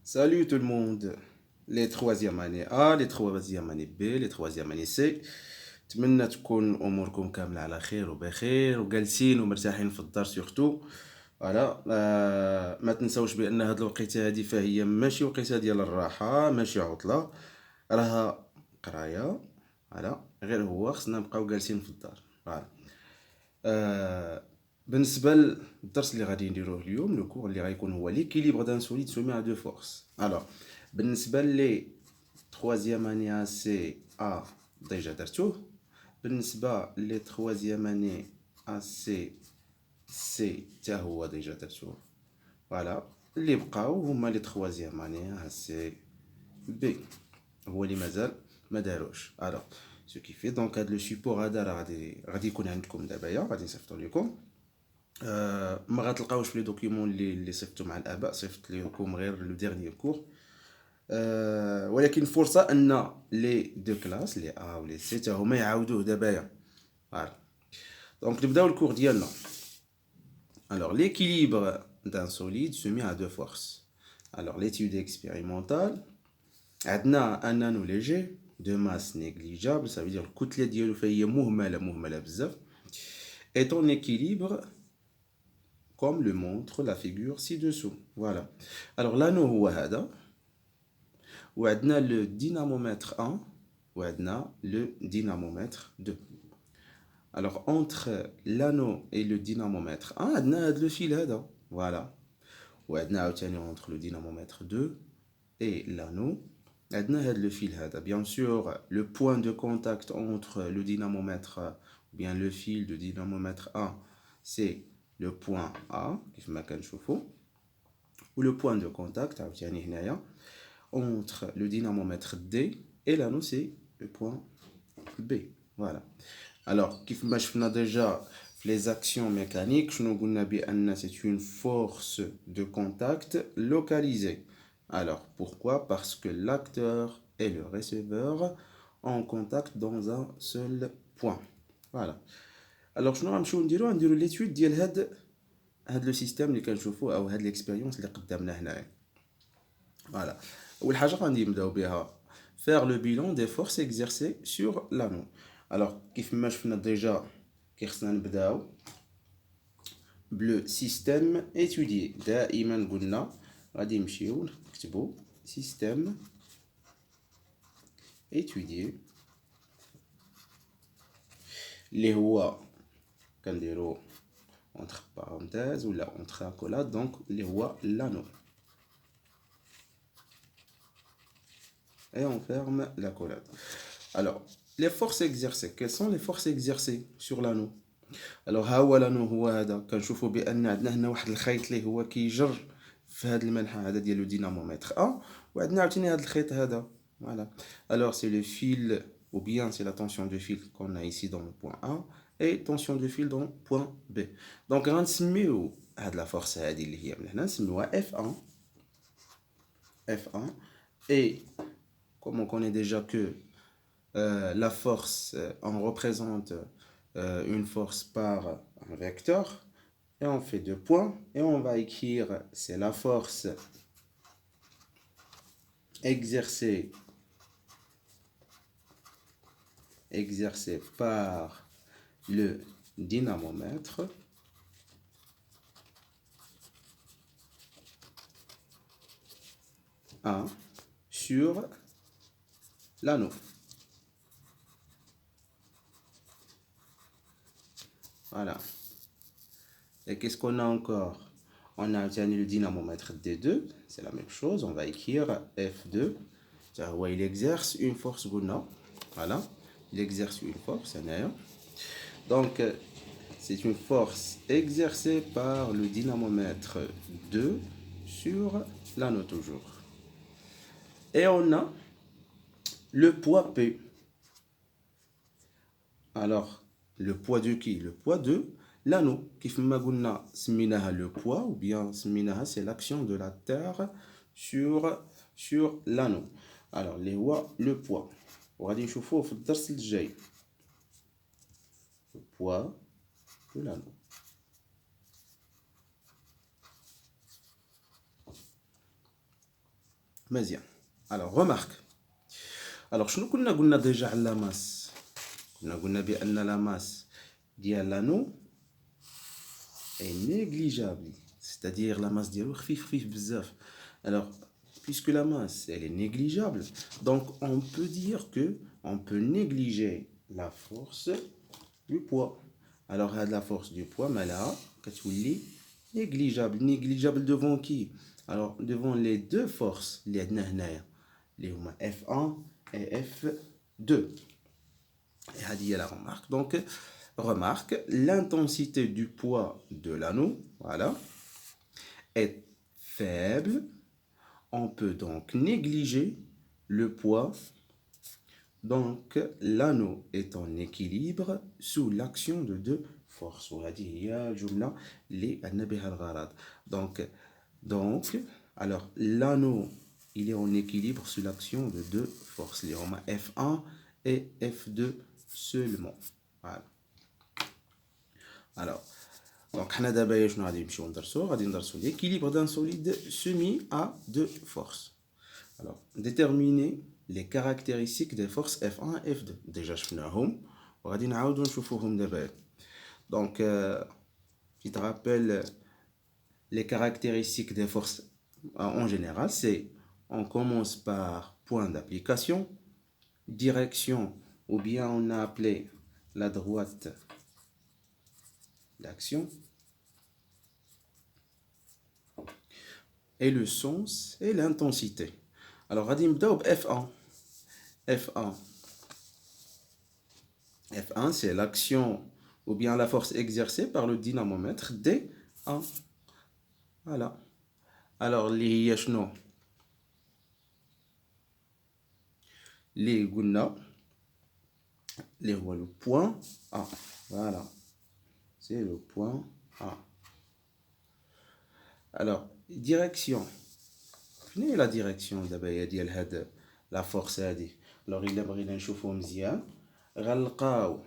Salut tout le monde, les troisième année A, les troisième année B, les troisième année C. نتمنى تكون اموركم كامله على خير وبخير وجالسين ومرتاحين في الدار سورتو. فوالا ما تنساوش بان هاد الوقيته هادي فهي ماشي وقيته ديال الراحه، ماشي عطله، راها قرايه. فوالا غير هو خصنا نبقاو جالسين في الدار. فوالا بالنسبه للدرس اللي غادي نديروه اليوم، لو كور اللي غيكون هو ليكيليبر دان سوليد سومي ا دو فورس. الوغ بالنسبه لي troisième année A C A ديجا درتوه. بالنسبه لي troisième année A C C حتى هو ديجا درتوه. فوالا اللي بقاو هما لي troisième année A C B هو اللي مازال ما داروش. الوغ سو كي في دونك هاد لو سيبور هذا راه غادي يكون عندكم دابايا، غادي نصيفطو لكم. ما غتلقاوش في لي دوكيومون اللي صيفطتو مع الاباء، صيفط لكم غير لو ديرنيير كور. ولكن فرصه ان لي دو كلاس لي ا و لي سي تا هما يعاودوه دابايا. فوالا دونك نبداو الكور ديالنا. Alors, l'équilibre d'un solide soumis à deux forces. Alors, l'étude expérimentale, عندنا un anneau léger de masse négligeable, ça veut dire الكتلة ديالو فهي مهملة بزاف، est en équilibre comme le montre la figure ci-dessous. Voilà. Alors, l'anneau هو هذا، وعندنا le dynamomètre 1 وعندنا le dynamomètre 2. Alors, entre l'anneau et le dynamomètre 1, عندنا هذا le fil هذا. Voilà. وعندنا عاوتاني entre le dynamomètre 2 et l'anneau عندنا هذا le fil هذا. Bien sûr, le point de contact entre le dynamomètre ou bien le fil de dynamomètre 1, c'est le point A كيف ما كنشوفوا. Ou le point de contact عاوتاني هنايا entre le dynamomètre D et l'anneau, c'est le point B. Voilà. Alors, كيف ما شفنا déjà les actions mécaniques, شنو قلنا بأن c'est une force de contact localisée. Alors, pourquoi? Parce que l'acteur et le receveur ont contact dans un seul point. Voilà. Alors, شنو غنمشيو نديرو l'étude ديال هاد لو سيستيم اللي كنشوفوه او هاد ليكسبيريونس اللي قدامنا هنايا. Voilà. اول حاجه غادي نبداو بها faire le bilan des forces exercées sur l'anneau. Alors كيف ما شفنا ديجا كي خصنا نبداو بلو سيستيم étudié. دائما قلنا غادي نمشيو نكتبوا سيستيم étudié اللي هو كنديرو entre parenthèses ولا entre accolades، donc اللي هو l'anneau. Et on ferme la collade. Alors, les forces exercées. Quelles sont les forces exercées sur l'anneau? Alors, ها هو l'anneau هو هذا. كنشوفوا بأن عندنا هنا واحد الخيط اللي هو كيجر في هذا المنحى هذا ديال لو دينامومتر A، وعندنا عاوتاني هذا الخيط هذا. Voilà. Alors, c'est le fil ou bien c'est la tension de fil qu'on a ici dans le point A et tension de fil dans le point B. Donc, غنسميو هاد la force هذه اللي هي من هنا نسميوها F1. F1 et comme on connaît déjà que la force, on représente une force par un vecteur, et on fait deux points, et on va écrire c'est la force exercée par le dynamomètre A sur l'anneau. Voilà. Et qu'est-ce qu'on a encore? On a obtenu le dynamomètre D2, c'est la même chose, on va écrire F2. Il exerce une force. Voilà, il exerce une force. Donc, c'est une force exercée par le dynamomètre 2 sur l'anneau toujours. Et on a le poids P. Alors, le poids de qui? Le poids de l'anneau. كيف ما قلنا سميناها le poids ou bien سميناها c'est l'action de la Terre sur l'anneau. Alors, اللي هو le poids. وغادي نشوفوه في الدرس الجاي. Le poids de l'anneau. مزيان. Alors remarque. Alors شنو كنا قلنا déjà على la masse. كنا قلنا بأن la masse ديال l'anneau est négligeable. C'est-à-dire la masse ديالو خفيف بزاف. Alors puisque la masse elle est négligeable, donc on peut dire que on peut négliger la force du poids. Alors la force du poids مالها كتولي négligeable devant qui? Alors devant les deux forces اللي عندنا هنايا اللي هما F1 et F2. Et هذه هي la remarque. Donc remarque, l'intensité du poids de l'anneau, voilà, est faible. On peut donc négliger le poids. Donc l'anneau est en équilibre sous l'action de deux forces. وهذه هي الجملة اللي عندنا بها الغرض. Donc alors l'anneau il est en équilibre sous l'action de deux forces. اللي هما F1 et F2 seulement. Voilà. Alors donc حنا دابا شنو غادي نمشيو ندرسو؟ غادي ندرسو l'équilibre d'un solide soumis à deux forces. Alors déterminer les caractéristiques des forces F1 et F2. Déjà شفناهم وغادي نعاودو نشوفوهم دابا. Donc tu te rappelles les caractéristiques des forces en général, c'est on commence par point d'application, direction ou bien on a appelé la droite d'action et le sens et l'intensité. Alors غادي نبداو ب F1. F1 c'est l'action ou bien la force exercée par le dynamomètre D1. Voilà. Alors اللي هي شنو؟ اللي قلنا اللي هو le point A. Voilà. C'est le point A. Alors direction. شنو هي la direction دابا هي ديال هاد la force هادي؟ alors إلا بغينا نشوفو مزيان غنلقاو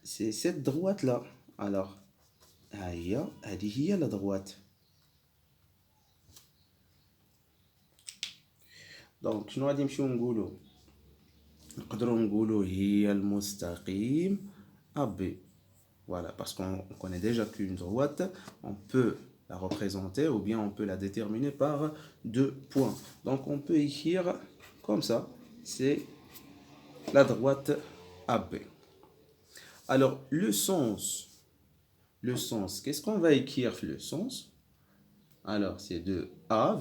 c'est cette droite là. alors ها هي هذه هي la droite. donc شنو غادي نمشيو نقولو؟ نقدروا نقولوا هي المستقيم AB. Voilà, parce qu'on connaît déjà qu'une droite, on peut la représenter ou bien on peut la déterminer par deux points. Donc on peut écrire comme ça, c'est la droite AB. Alors le sens, qu'est-ce qu'on va écrire le sens? Alors c'est de A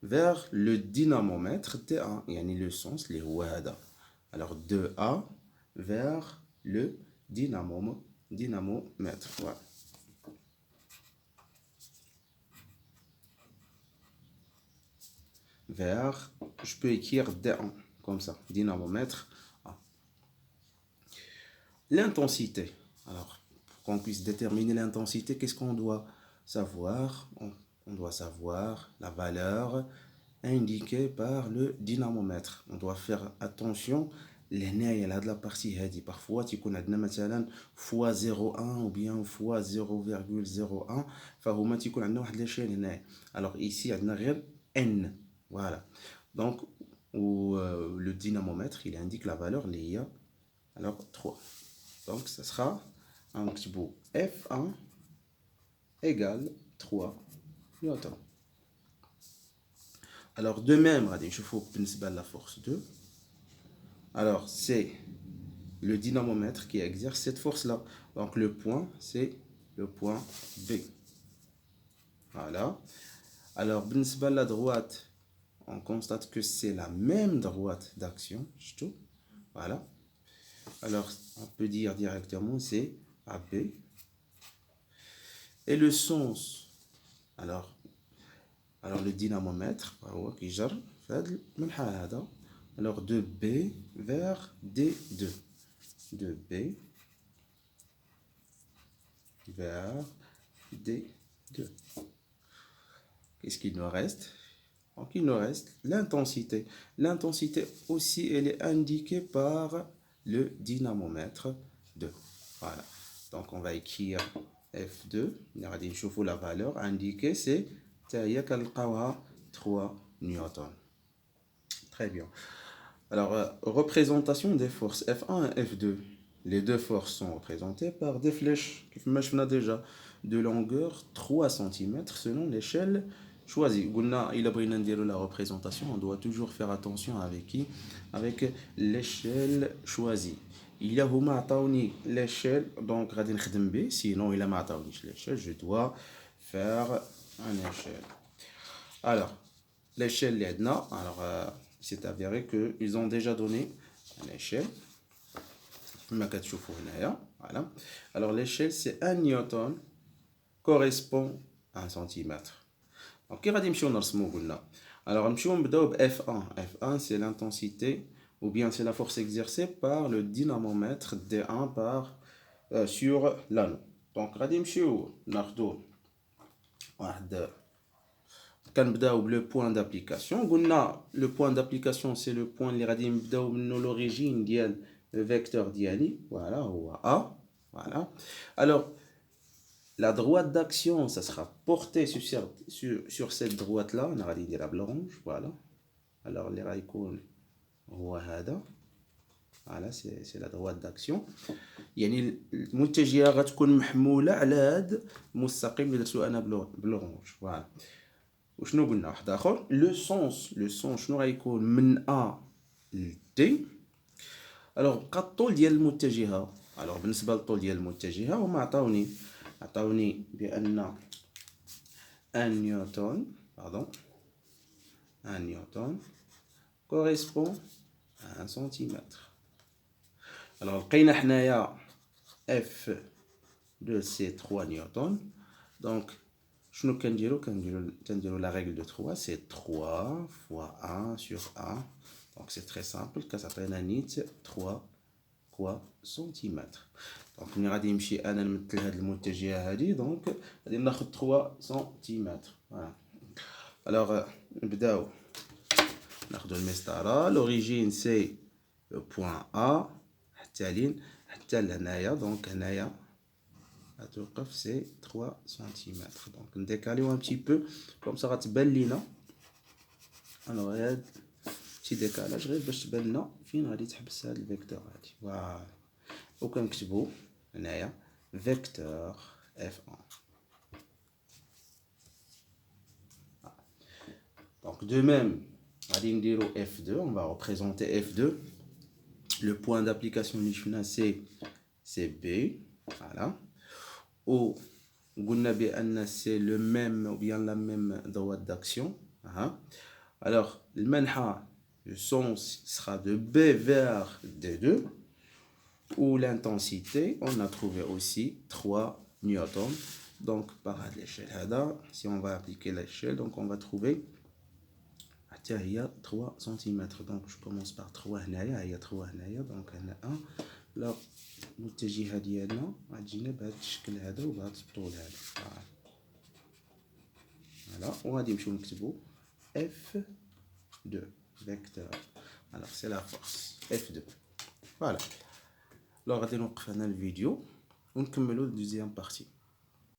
vers le dynamomètre T1, yani le sens les هذا. Alors de A vers le dynamomètre. Voilà. Vers, je peux écrire D1 comme ça, dynamomètre A. L'intensité. Alors, pour qu'on puisse déterminer l'intensité, qu'est-ce qu'on doit savoir? On doit savoir la valeur indiquée par le dynamomètre. On doit faire attention لهنايا لهاد لا بارتي هادي parfois تيكون عندنا مثلا fois 0.1 ou bien fois 0,01 فهما تيكون عندنا واحد لاشين هنايا. alors ici عندنا غير n. voilà. donc le dynamomètre il indique la valeur اللي هي alors 3. donc ça sera نكتبو F1 égale 3 newton. alors de même غادي نشوفو بالنسبة la force 2. alors c'est le dynamomètre qui exerce cette force-là. Donc le point, c'est le point B. Voilà. Alors, بالنسبة la droite, on constate que c'est la même droite d'action. Voilà. Alors, on peut dire directement c'est AB. Et le sens, alors le dynamomètre, qui gère alors de B vers D2. De B vers D2. Qu'est-ce qu'il nous reste? Donc il nous reste l'intensité. L'intensité aussi, elle est indiquée par le dynamomètre 2. Voilà. Donc on va écrire F2. On va la valeur indiquée, c'est 3 newtons. Très bien. Alors, représentation des forces F1 et F2. Les deux forces sont représentées par des flèches, comme je déjà, de longueur 3 cm selon l'échelle choisie. Il a la représentation, on doit toujours faire attention avec qui? Avec l'échelle choisie. Il a l'échelle, donc sinon il a l'échelle, je dois faire une échelle. Alors, l'échelle l'EDNA, alors c'est avéré qu'ils ont déjà donné une échelle. Voilà. Alors l'échelle c'est 1 newton correspond à 1 centimètre. Donc qui va dire alors F1. F1 c'est l'intensité ou bien c'est la force exercée par le dynamomètre D1 sur l'anneau. Donc le point d'application. Le point d'application c'est le point l'origine le vecteur diani, voilà, ou A, voilà. Alors, la droite d'action, ça sera porté sur cette droite-là, on a dit la blanche, voilà. Alors, les raïkoun, voilà, c'est la droite d'action. يعني المتجهة غتكون محمولة على هاد المستقيم اللي درتو أنا بالأورانج، voilà. وشنو قلنا واحد آخر؟ لو سونس شنو غيكون من A ل D. Alors, بقى الطول ديال المتجهة. Alors, بالنسبة للطول ديال المتجهة هما عطاوني بأن 1 نيوتن correspond à 1 centimètre. Alors, لقينا حنايا F2 c'est 3 newtons. Donc, شنو كنديرو la règle de 3, c'est 3 fois 1 sur 1. Donc c'est très simple, كتعطينا نيت 3 centimètres. Donc ملي غادي نمشي انا نمثل هذه المتجهه هذه، دونك غادي ناخذ 3 centimètres. Voilà. Alors نبداو ناخذ المسطره. L'origine c'est le point A حتى لهنايا. دونك هنايا غتوقف c'est 3 centimètres. Donc نديكاليو un petit peu comme ça غتبان لينا. Alors هاد شي ديكالاج غير باش تبان لنا فين غادي تحبس هاد الفيكتور هادي. فوالا وكنكتبو هنايا فيكتور F1. Donc de même غادي نديرو F2, on va représenter F2. Le point d'application اللي c'est B, voilà. Ou قلنا بأن c'est le même ou bien la même droite d'action. Alors المنحى, le sens sera de B vers D2, où l'intensité, on a trouvé aussi 3 newtons. Donc par l'échelle, si on va appliquer l'échelle, donc on va trouver 3 cm. Donc je commence par 3 هنايا, il y a 3 هنايا, donc on a 1. لا المتجهة ديالنا غتجينا بهذا الشكل هذا وبهذا الطول هذا. فوالا وغادي نمشيو نكتبو F2 vecteur. Alors c'est la force F2. Voilà. Alors غادي نوقف هنا الفيديو ونكملو الدوزيام بارتي.